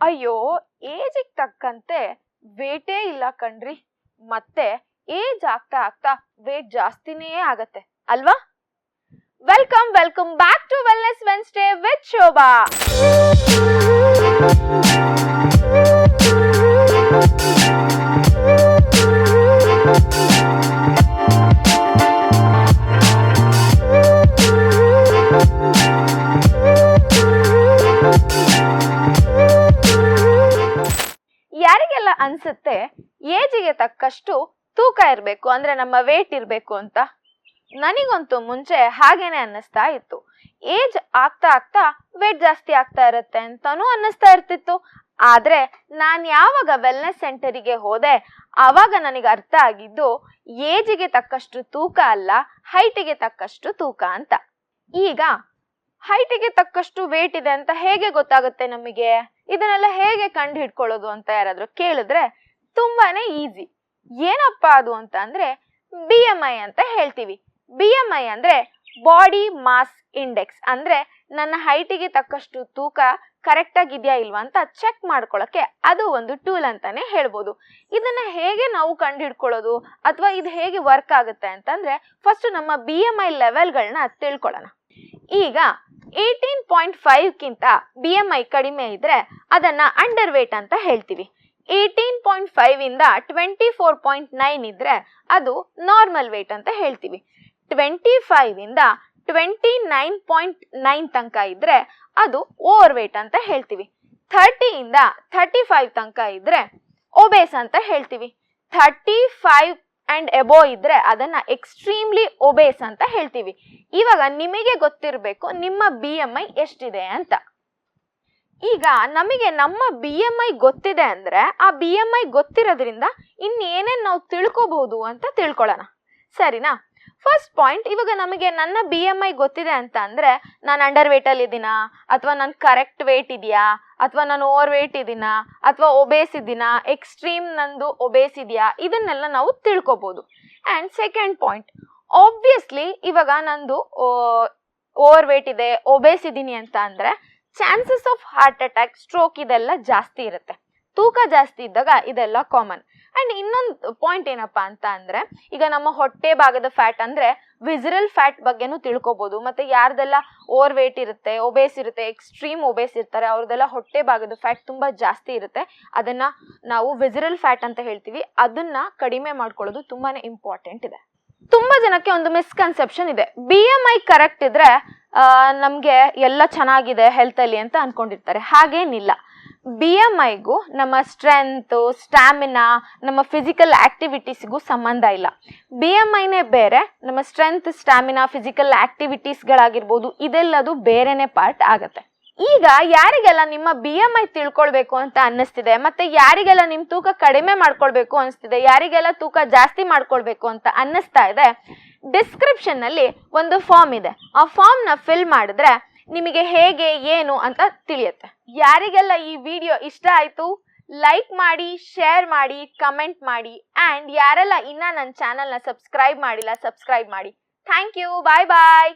ಅಯ್ಯೋ, ಏಜಿಗೆ ತಕ್ಕಂತೆ ವೇಟೇ ಇಲ್ಲ ಕಣ್ರಿ. ಮತ್ತೆ ಏಜ್ ಆಗ್ತಾ ಆಗ್ತಾ ವೇಟ್ ಜಾಸ್ತಿನೇ ಆಗತ್ತೆ ಅಲ್ವಾ? Welcome back to wellness Wednesday with Shobha. ಯಾರಿಗೆಲ್ಲ ಅನ್ಸುತ್ತೆ ಏಜಿಗೆ ತಕ್ಕಷ್ಟು ತೂಕ ಇರಬೇಕು, ಅಂದ್ರೆ ನಮ್ಮ ವೇಟ್ ಇರಬೇಕು ಅಂತ? ನನಗಂತೂ ಮುಂಚೆ ಹಾಗೇನೆ ಅನ್ನಿಸ್ತಾ ಇತ್ತು. ಏಜ್ ಆಗ್ತಾ ಆಗ್ತಾ ವೇಟ್ ಜಾಸ್ತಿ ಆಗ್ತಾ ಇರುತ್ತೆ ಅಂತಾನೂ ಅನ್ನಿಸ್ತಾ ಇರ್ತಿತ್ತು. ಆದ್ರೆ ನಾನು ಯಾವಾಗ ವೆಲ್ನೆಸ್ ಸೆಂಟರಿಗೆ ಹೋದೆ ಆವಾಗ ನನಗೆ ಅರ್ಥ ಆಗಿದ್ದು ಏಜಿಗೆ ತಕ್ಕಷ್ಟು ತೂಕ ಅಲ್ಲ, ಹೈಟಿಗೆ ತಕ್ಕಷ್ಟು ತೂಕ ಅಂತ. ಈಗ ಹೈಟಿಗೆ ತಕ್ಕಷ್ಟು ವೇಟ್ ಇದೆ ಅಂತ ಹೇಗೆ ಗೊತ್ತಾಗುತ್ತೆ ನಮಗೆ? ಇದನ್ನೆಲ್ಲ ಹೇಗೆ ಕಂಡು ಹಿಡ್ಕೊಳ್ಳೋದು ಅಂತ ಯಾರಾದ್ರೂ ಕೇಳಿದ್ರೆ ತುಂಬಾನೇ ಈಸಿ. ಏನಪ್ಪಾ ಅದು ಅಂತ ಅಂದ್ರೆ BMI ಅಂತ ಹೇಳ್ತೀವಿ. BMI ಅಂದ್ರೆ ಬಾಡಿ ಮಾಸ್ ಇಂಡೆಕ್ಸ್. ಅಂದ್ರೆ ನನ್ನ ಹೈಟಿಗೆ ತಕ್ಕಷ್ಟು ತೂಕ ಕರೆಕ್ಟ್ ಆಗಿದೆಯಾ ಇಲ್ವಾ ಅಂತ ಚೆಕ್ ಮಾಡ್ಕೊಳಕ್ಕೆ ಅದು ಒಂದು ಟೂಲ್ ಅಂತಾನೆ ಹೇಳ್ಬೋದು. ಇದನ್ನ ಹೇಗೆ ನಾವು ಕಂಡು ಹಿಡ್ಕೊಳ್ಳೋದು ಅಥವಾ ಇದು ಹೇಗೆ ವರ್ಕ್ ಆಗುತ್ತೆ ಅಂತಂದ್ರೆ ಫಸ್ಟ್ ನಮ್ಮ BMI ಲೆವೆಲ್ಗಳನ್ನ ತಿಳ್ಕೊಳ್ಳೋಣ. ಈಗ 18.5ಗಿಂತ BMI ಕಡಿಮೆ ಇದ್ರೆ ಅದನ್ನ ಅಂಡರ್ ವೇಟ್ ಅಂತ ಹೇಳ್ತೀವಿ. 18.5 ಇಂದ 24.9 ಇದ್ರೆ ಅದು ನಾರ್ಮಲ್ ವೇಟ್ ಅಂತ ಹೇಳ್ತೀವಿ. 25 ಇಂದ 29.9 ತನಕ ಇದ್ರೆ ಅದು ಓವರ್ ವೇಟ್ ಅಂತ ಹೇಳ್ತೀವಿ. 30 ಇಂದ 35 ತನಕ ಇದ್ರೆ ಒಬೇಸ್ ಅಂತ ಹೇಳ್ತೀವಿ. 35 ಅಂಡ್ ಎಬೋ ಇದ್ರೆ ಅದನ್ನ ಎಕ್ಸ್ಟ್ರೀಮ್ಲಿ ಒಬೇಸ್ ಅಂತ ಹೇಳ್ತೀವಿ. ಇವಾಗ ನಿಮಗೆ ಗೊತ್ತಿರಬೇಕು ನಿಮ್ಮ BMI ಎಷ್ಟಿದೆ ಅಂತ. ಈಗ ನಮಗೆ ನಮ್ಮ BMI ಗೊತ್ತಿದೆ ಅಂದ್ರೆ ಆ BMI ಗೊತ್ತಿರೋದ್ರಿಂದ ಇನ್ನೇನೇನು ನಾವು ತಿಳ್ಕೋಬಹುದು ಅಂತ ತಿಳ್ಕೊಳ್ಳೋಣ, ಸರಿನಾ? ಫಸ್ಟ್ ಪಾಯಿಂಟ್, ಇವಾಗ ನಮಗೆ ನನ್ನ BMI ಗೊತ್ತಿದೆ ಅಂತ ಅಂದ್ರೆ ನಾನು ಅಂಡರ್ ವೇಟ್ ಅಲ್ಲಿ ಇದ್ದೀನಾ, ಅಥವಾ ನನ್ನ ಕರೆಕ್ಟ್ ವೇಟ್ ಇದೆಯಾ, ಅಥವಾ ನಾನು ಓವರ್ ವೇಟ್ ಇದ್ದೀನಾ, ಅಥವಾ ಒಬೇಸ್ ಇದ್ದೀನಾ, ಎಕ್ಸ್ಟ್ರೀಮ್ ನಂದು ಒಬೇಸ್ ಇದೆಯಾ, ಇದನ್ನೆಲ್ಲ ನಾವು ತಿಳ್ಕೊಬಹುದು. ಅಂಡ್ ಸೆಕೆಂಡ್ ಪಾಯಿಂಟ್, ಆಬ್ವಿಯಸ್ಲಿ ಇವಾಗ ನಂದು ಓವರ್ ವೇಟ್ ಇದೆ, ಒಬೇಸ್ ಇದ್ದೀನಿ ಅಂತ ಅಂದ್ರೆ chances of heart attack, stroke ಇದೆಲ್ಲ ಜಾಸ್ತಿ ಇರುತ್ತೆ. ತೂಕ ಜಾಸ್ತಿ ಇದ್ದಾಗ ಇದೆಲ್ಲ ಕಾಮನ್. ಅಂಡ್ ಇನ್ನೊಂದು ಪಾಯಿಂಟ್ ಏನಪ್ಪಾ ಅಂತ ಅಂದ್ರೆ ಈಗ ನಮ್ಮ ಹೊಟ್ಟೆ ಭಾಗದ ಫ್ಯಾಟ್ ಅಂದ್ರೆ ವಿಸರಲ್ ಫ್ಯಾಟ್ ಬಗ್ಗೆನೂ ತಿಳ್ಕೊಬಹುದು. ಮತ್ತೆ ಯಾರ್ದೆಲ್ಲ ಓವರ್ ವೇಟ್ ಇರುತ್ತೆ, ಒಬೇಸ್ ಇರುತ್ತೆ, ಎಕ್ಸ್ಟ್ರೀಮ್ ಒಬೇಸ್ ಇರ್ತಾರೆ, ಅವ್ರದೆಲ್ಲ ಹೊಟ್ಟೆ ಭಾಗದ ಫ್ಯಾಟ್ ತುಂಬಾ ಜಾಸ್ತಿ ಇರುತ್ತೆ, ಅದನ್ನ ನಾವು ವಿಸರಲ್ ಫ್ಯಾಟ್ ಅಂತ ಹೇಳ್ತೀವಿ. ಅದನ್ನ ಕಡಿಮೆ ಮಾಡ್ಕೊಳ್ಳೋದು ತುಂಬಾನೇ ಇಂಪಾರ್ಟೆಂಟ್ ಇದೆ. ತುಂಬಾ ಜನಕ್ಕೆ ಒಂದು ಮಿಸ್ಕನ್ಸೆಪ್ಷನ್ ಇದೆ, BMI ಕರೆಕ್ಟ್ ಇದ್ರೆ ನಮ್ಗೆ ಎಲ್ಲ ಚೆನ್ನಾಗಿದೆ ಹೆಲ್ತ್ ಅಲ್ಲಿ ಅಂತ ಅನ್ಕೊಂಡಿರ್ತಾರೆ. ಹಾಗೇನಿಲ್ಲ. BMIಗೂ ನಮ್ಮ ಸ್ಟ್ರೆಂತ್, ಸ್ಟ್ಯಾಮಿನಾ, ನಮ್ಮ ಫಿಸಿಕಲ್ ಆಕ್ಟಿವಿಟೀಸ್ಗೂ ಸಂಬಂಧ ಇಲ್ಲ. BMIನೇ ಬೇರೆ, ನಮ್ಮ ಸ್ಟ್ರೆಂತ್, ಸ್ಟ್ಯಾಮಿನಾ, ಫಿಸಿಕಲ್ ಆಕ್ಟಿವಿಟೀಸ್ಗಳಾಗಿರ್ಬೋದು, ಇದೆಲ್ಲದು ಬೇರೆನೆ ಪಾರ್ಟ್ ಆಗತ್ತೆ. ಈಗ ಯಾರಿಗೆಲ್ಲ ನಿಮ್ಮ BMI ತಿಳ್ಕೊಳ್ಬೇಕು ಅಂತ ಅನ್ನಿಸ್ತಿದೆ, ಮತ್ತೆ ಯಾರಿಗೆಲ್ಲ ನಿಮ್ ತೂಕ ಕಡಿಮೆ ಮಾಡ್ಕೊಳ್ಬೇಕು ಅನಿಸ್ತಿದೆ, ಯಾರಿಗೆಲ್ಲ ತೂಕ ಜಾಸ್ತಿ ಮಾಡ್ಕೊಳ್ಬೇಕು ಅಂತ ಅನ್ನಿಸ್ತಾ ಇದೆ, ಡಿಸ್ಕ್ರಿಪ್ಷನ್ ನಲ್ಲಿ ಒಂದು ಫಾರ್ಮ್ ಇದೆ. ಆ ಫಾರ್ಮ್ ನ ಫಿಲ್ ಮಾಡಿದ್ರೆ ನಿಮಗೆ ಹೇಗೆ ಏನು ಅಂತ ತಿಳಿಯುತ್ತೆ. ಯಾರಿಗೆಲ್ಲ ಈ ವಿಡಿಯೋ ಇಷ್ಟ ಆಯ್ತು ಲೈಕ್ ಮಾಡಿ, ಶೇರ್ ಮಾಡಿ, ಕಮೆಂಟ್ ಮಾಡಿ. ಅಂಡ್ ಯಾರೆಲ್ಲ ಇನ್ನ ನನ್ನ ಚಾನೆಲ್ನ ಸಬ್ಸ್ಕ್ರೈಬ್ ಮಾಡಿಲ್ಲ ಸಬ್ಸ್ಕ್ರೈಬ್ ಮಾಡಿ. Thank you, bye bye.